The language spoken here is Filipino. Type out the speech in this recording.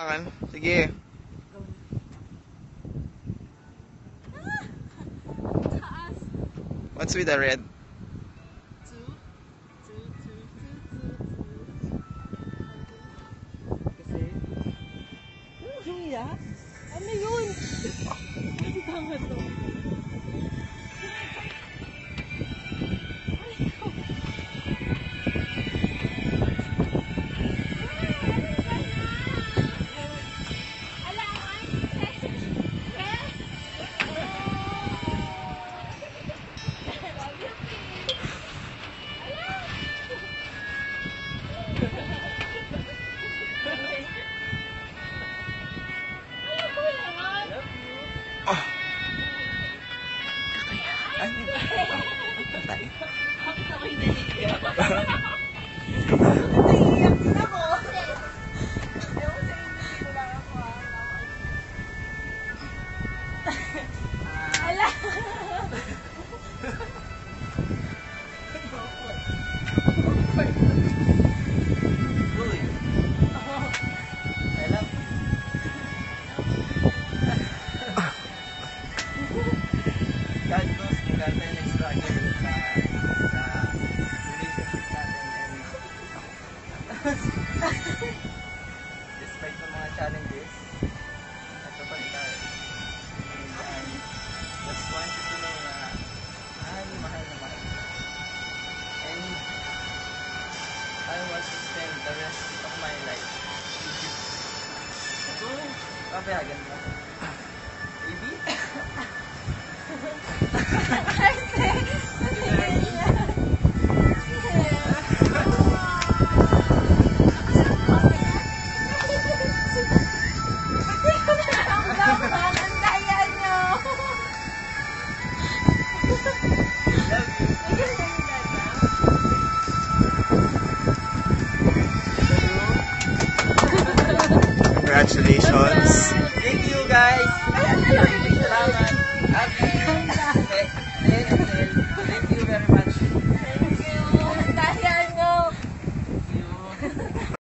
Sige. What's with the red? Julia? Ano yun? Ano tama to? God knows kung gano'n tayo nag-struggle sa relationship natin and despite ng mga challenges, ito pa rin tayo. And just want you to know na mahal na mahal. And I want to spend the rest of my life with you. So, papayagan mo. Baby? Congratulations. Thank you guys. Salamat.